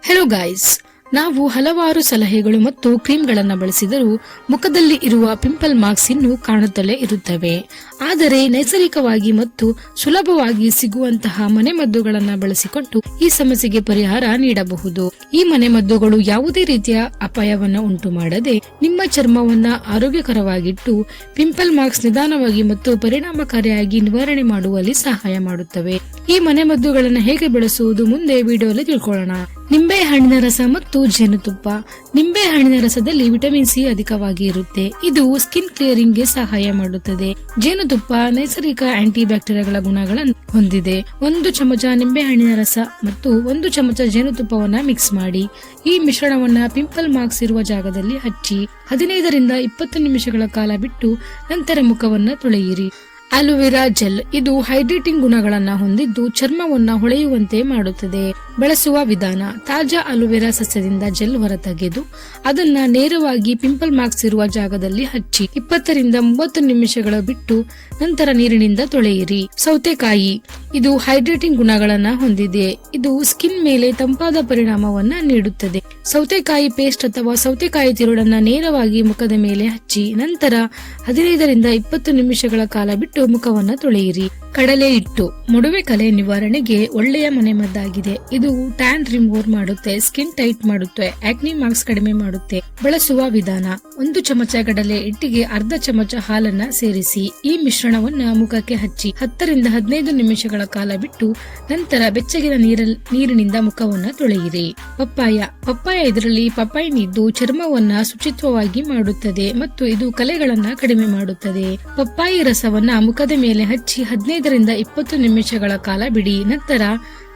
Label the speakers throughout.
Speaker 1: Hello guys, ನಾವು ಹಲವಾರು ಸಲಹೆಗಳು ಮತ್ತು ಕ್ರೀಮ್ಗಳನ್ನು ಬಳಸಿದರೂ ಮುಖದಲ್ಲಿ ಇರುವ ಪಿಂಪಲ್ ಮಾರ್ಕ್ಸ್ ಇನ್ನೂ ಕಾಣುತ್ತಲೇ ಇರುತ್ತವೆ. ಆದರೆ ನೈಸರ್ಗಿಕವಾಗಿ ಮತ್ತು ಸುಲಭವಾಗಿ ಸಿಗುವಂತಹ ಮನೆಮದ್ದುಗಳನ್ನು ಬಳಸಿಕೊಂಡು ಈ ಸಮಸ್ಯೆಗೆ ಪರಿಹಾರ ನೀಡಬಹುದು. ಈ ಮನೆಮದ್ದುಗಳು ಯಾವುದೇ ರೀತಿಯ ಅಪಾಯವನ್ನು ಉಂಟು ಮಾಡದೆ ನಿಮ್ಮ ಚರ್ಮವನ್ನ ಆರೋಗ್ಯಕರವಾಗಿಟ್ಟು ಪಿಂಪಲ್ ಮಾರ್ಕ್ಸ್ ನಿಧಾನವಾಗಿ ಮತ್ತು ಪರಿಣಾಮಕಾರಿಯಾಗಿ ನಿವಾರಣೆ ಮಾಡುವಲ್ಲಿ ಸಹಾಯ ಮಾಡುತ್ತವೆ. ಈ ಮನೆಮದ್ದುಗಳನ್ನು ಹೇಗೆ ಬಳಸುವುದು ಮುಂದೆ ವಿಡಿಯೋದಲ್ಲಿ ತಿಳ್ಕೊಳ್ಳೋಣ. ನಿಂಬೆ ಹಣ್ಣಿನ ರಸ ಮತ್ತು ಜೇನುತುಪ್ಪ. ನಿಂಬೆ ಹಣ್ಣಿನ ರಸದಲ್ಲಿ ವಿಟಮಿನ್ ಸಿ ಅಧಿಕವಾಗಿ ಇರುತ್ತೆ. ಇದು ಸ್ಕಿನ್ ಕ್ಲಿಯರಿಂಗ್ ಗೆ ಸಹಾಯ ಮಾಡುತ್ತದೆ. ಜೇನುತುಪ್ಪ ನೈಸರ್ಗಿಕ ಆಂಟಿ ಬ್ಯಾಕ್ಟೀರಿಯಾಗಳ ಗುಣಗಳನ್ನು ಹೊಂದಿದೆ. 1 ಚಮಚ ನಿಂಬೆ ಹಣ್ಣಿನ ರಸ ಮತ್ತು 1 ಚಮಚ ಜೇನುತುಪ್ಪವನ್ನ ಮಿಕ್ಸ್ ಮಾಡಿ ಈ ಮಿಶ್ರಣವನ್ನ ಪಿಂಪಲ್ ಮಾರ್ಕ್ಸ್ ಇರುವ ಜಾಗದಲ್ಲಿ ಹಚ್ಚಿ 15 ರಿಂದ 20 ನಿಮಿಷಗಳ ಕಾಲ ಬಿಟ್ಟು ನಂತರ ಮುಖವನ್ನ ತೊಳೆಯಿರಿ. Aloe vera gel. ಇದು ಹೈಡ್ರೇಟಿಂಗ್ ಗುಣಗಳನ್ನ ಹೊಂದಿದ್ದು ಚರ್ಮವನ್ನ ಹೊಳೆಯುವಂತೆ ಮಾಡುತ್ತದೆ. ಬಳಸುವ ವಿಧಾನ: ತಾಜಾ ಅಲೋವೆರಾ ಸಸ್ಯದಿಂದ ಜೆಲ್ ಹೊರತೆಗೆದು ಅದನ್ನ ನೇರವಾಗಿ ಪಿಂಪಲ್ ಮಾರ್ಕ್ಸ್ ಇರುವ ಜಾಗದಲ್ಲಿ ಹಚ್ಚಿ 20 ರಿಂದ 30 ನಿಮಿಷಗಳ ಬಿಟ್ಟು ನಂತರ ನೀರಿನಿಂದ ತೊಳೆಯಿರಿ. ಸೌತೆಕಾಯಿ. ಇದು ಹೈಡ್ರೇಟಿಂಗ್ ಗುಣಗಳನ್ನ ಹೊಂದಿದೆ. ಇದು ಸ್ಕಿನ್ ಮೇಲೆ ತಂಪಾದ ಪರಿಣಾಮವನ್ನ ನೀಡುತ್ತದೆ. ಸೌತೆಕಾಯಿ ಪೇಸ್ಟ್ ಅಥವಾ ಸೌತೆಕಾಯಿ ತಿರುಳನ್ನ ನೇರವಾಗಿ ಮುಖದ ಮೇಲೆ ಹಚ್ಚಿ ನಂತರ 15 ರಿಂದ 20 ನಿಮಿಷಗಳ ಕಾಲ ಬಿಟ್ಟು ಮುಖವನ್ನ ತೊಳೆಯಿರಿ. ಕಡಲೆ ಹಿಟ್ಟು ಮೊಡವೆ ಕಲೆ ನಿವಾರಣೆಗೆ ಒಳ್ಳೆಯ ಮನೆಮದ್ದಾಗಿದೆ. ಇದು ಟ್ಯಾನ್ ರಿಮೂವ್ ಮಾಡುತ್ತೆ, ಸ್ಕಿನ್ ಟೈಟ್ ಮಾಡುತ್ತೆ, ಆಕ್ನಿ ಮಾರ್ಕ್ಸ್ ಕಡಿಮೆ ಮಾಡುತ್ತೆ. ಬಳಸುವ ವಿಧಾನ: 1 ಚಮಚ ಕಡಲೆ ಹಿಟ್ಟಿಗೆ ಅರ್ಧ ಚಮಚ ಹಾಲನ್ನ ಸೇರಿಸಿ ಈ ಮಿಶ್ರಣವನ್ನ ಮುಖಕ್ಕೆ ಹಚ್ಚಿ 10 ರಿಂದ 15 ನಿಮಿಷಗಳ ಕಾಲ ಬಿಟ್ಟು ನಂತರ ಬೆಚ್ಚಗಿನ ನೀರಿನಿಂದ ಮುಖವನ್ನ ತೊಳೆಯಿರಿ. ಪಪ್ಪಾಯ ಇದರಲ್ಲಿ ಪಪೈನ್ ಇದ್ದು ಚರ್ಮವನ್ನ ಶುಚಿತ್ವವಾಗಿ ಮಾಡುತ್ತದೆ ಮತ್ತು ಇದು ಕಲೆಗಳನ್ನ ಕಡಿಮೆ ಮಾಡುತ್ತದೆ. ಪಪ್ಪಾಯಿ ರಸವನ್ನ ಮುಖದ ಮೇಲೆ ಹಚ್ಚಿ 15 ರಿಂದ 20 ನಿಮಿಷಗಳ ಕಾಲ ಬಿಡಿ. ನಂತರ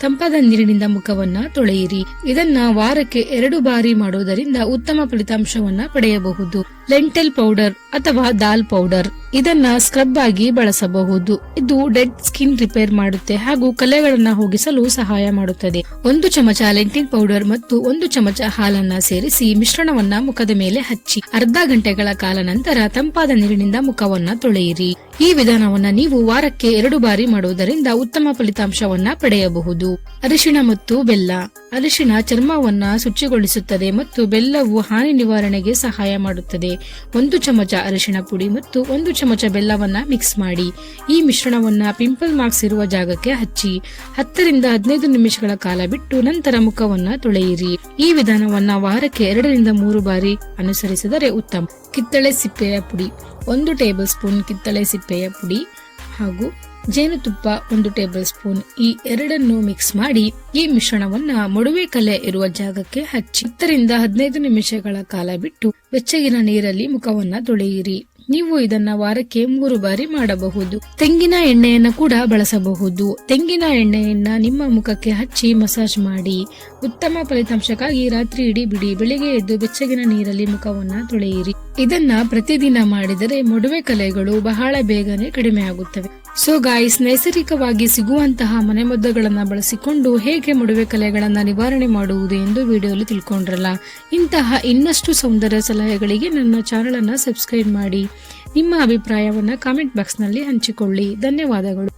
Speaker 1: ತಂಪಾದ ನೀರಿನಿಂದ ಮುಖವನ್ನ ತೊಳೆಯಿರಿ. ಇದನ್ನ ವಾರಕ್ಕೆ 2 ಬಾರಿ ಮಾಡುವುದರಿಂದ ಉತ್ತಮ ಫಲಿತಾಂಶವನ್ನ ಪಡೆಯಬಹುದು. ಲೆಂಟೆಲ್ ಪೌಡರ್ ಅಥವಾ ದಾಲ್ ಪೌಡರ್. ಇದನ್ನ ಸ್ಕ್ರಬ್ ಆಗಿ ಬಳಸಬಹುದು. ಇದು ಡೆಡ್ ಸ್ಕಿನ್ ರಿಪೇರ್ ಮಾಡುತ್ತೆ ಹಾಗೂ ಕಲೆಗಳನ್ನ ಹೋಗಿಸಲು ಸಹಾಯ ಮಾಡುತ್ತದೆ. 1 ಚಮಚ ಲೆಂಟಿಲ್ ಪೌಡರ್ ಮತ್ತು 1 ಚಮಚ ಹಾಲನ್ನ ಸೇರಿಸಿ ಮಿಶ್ರಣವನ್ನ ಮುಖದ ಮೇಲೆ ಹಚ್ಚಿ ಅರ್ಧ ಗಂಟೆಗಳ ಕಾಲ ನಂತರ ತಂಪಾದ ನೀರಿನಿಂದ ಮುಖವನ್ನ ತೊಳೆಯಿರಿ. ಈ ವಿಧಾನವನ್ನ ನೀವು ವಾರಕ್ಕೆ 2 ಬಾರಿ ಮಾಡುವುದರಿಂದ ಉತ್ತಮ ಫಲಿತಾಂಶವನ್ನ ಪಡೆಯಬಹುದು. ಅರಿಶಿಣ ಮತ್ತು ಬೆಲ್ಲ. ಅರಿಶಿಣ ಚರ್ಮವನ್ನ ಶುಚಿಗೊಳಿಸುತ್ತದೆ ಮತ್ತು ಬೆಲ್ಲವು ಹಾನಿ ನಿವಾರಣೆಗೆ ಸಹಾಯ ಮಾಡುತ್ತದೆ. 1 ಚಮಚ ಅರಿಶಿಣ ಪುಡಿ ಮತ್ತು 1 ಚಮಚ ಬೆಲ್ಲವನ್ನ ಮಿಕ್ಸ್ ಮಾಡಿ ಈ ಮಿಶ್ರಣವನ್ನ ಪಿಂಪಲ್ ಮಾರ್ಕ್ಸ್ ಇರುವ ಜಾಗಕ್ಕೆ ಹಚ್ಚಿ 10 ರಿಂದ 15 ನಿಮಿಷಗಳ ಕಾಲ ಬಿಟ್ಟು ನಂತರ ಮುಖವನ್ನ ತೊಳೆಯಿರಿ. ಈ ವಿಧಾನವನ್ನ ವಾರಕ್ಕೆ 2 ರಿಂದ 3 ಬಾರಿ ಅನುಸರಿಸಿದರೆ ಉತ್ತಮ. ಕಿತ್ತಳೆ ಸಿಪ್ಪೆಯ ಪುಡಿ. 1 ಟೇಬಲ್ ಸ್ಪೂನ್ ಕಿತ್ತಳೆ ಸಿಪ್ಪೆಯ ಪುಡಿ ಹಾಗೂ ಜೇನುತುಪ್ಪ 1 ಟೇಬಲ್ ಸ್ಪೂನ್. ಈ ಎರಡನ್ನು ಮಿಕ್ಸ್ ಮಾಡಿ ಈ ಮಿಶ್ರಣವನ್ನ ಮೊಡವೆ ಕಲೆ ಇರುವ ಜಾಗಕ್ಕೆ ಹಚ್ಚಿ 10 ರಿಂದ 15 ನಿಮಿಷಗಳ ಕಾಲ ಬಿಟ್ಟು ಬೆಚ್ಚಗಿನ ನೀರಲ್ಲಿ ಮುಖವನ್ನ ತೊಳೆಯಿರಿ. ನೀವು ಇದನ್ನ ವಾರಕ್ಕೆ 3 ಬಾರಿ ಮಾಡಬಹುದು. ತೆಂಗಿನ ಎಣ್ಣೆಯನ್ನ ಕೂಡ ಬಳಸಬಹುದು. ತೆಂಗಿನ ಎಣ್ಣೆಯನ್ನ ನಿಮ್ಮ ಮುಖಕ್ಕೆ ಹಚ್ಚಿ ಮಸಾಜ್ ಮಾಡಿ. ಉತ್ತಮ ಫಲಿತಾಂಶಕ್ಕಾಗಿ ರಾತ್ರಿ ಇಡೀ ಬಿಡಿ. ಬೆಳಿಗ್ಗೆ ಎದ್ದು ಬೆಚ್ಚಗಿನ ನೀರಲ್ಲಿ ಮುಖವನ್ನ ತೊಳೆಯಿರಿ. ಇದನ್ನ ಪ್ರತಿದಿನ ಮಾಡಿದರೆ ಮೊಡವೆ ಕಲೆಗಳು ಬಹಳ ಬೇಗನೆ ಕಡಿಮೆ ಆಗುತ್ತವೆ. ಸೊ ಗಾಯ್ಸ್, ನೈಸರ್ಗಿಕವಾಗಿ ಸಿಗುವಂತಹ ಮನೆಮದ್ದುಗಳನ್ನ ಬಳಸಿಕೊಂಡು ಹೇಗೆ ಮೊಡವೆ ಕಲೆಗಳನ್ನ ನಿವಾರಣೆ ಮಾಡುವುದು ಎಂದು ವಿಡಿಯೋಲಿ ತಿಳ್ಕೊಂಡ್ರಲ್ಲ. ಇಂತಹ ಇನ್ನಷ್ಟು ಸೌಂದರ್ಯ ಸಲಹೆಗಳಿಗೆ ನನ್ನ ಚಾನೆಲ್ ಅನ್ನ ಸಬ್ಸ್ಕ್ರೈಬ್ ಮಾಡಿ. ನಿಮ್ಮ ಅಭಿಪ್ರಾಯವನ್ನ ಕಾಮೆಂಟ್ ಬಾಕ್ಸ್ ನಲ್ಲಿ ಹಂಚಿಕೊಳ್ಳಿ. ಧನ್ಯವಾದಗಳು.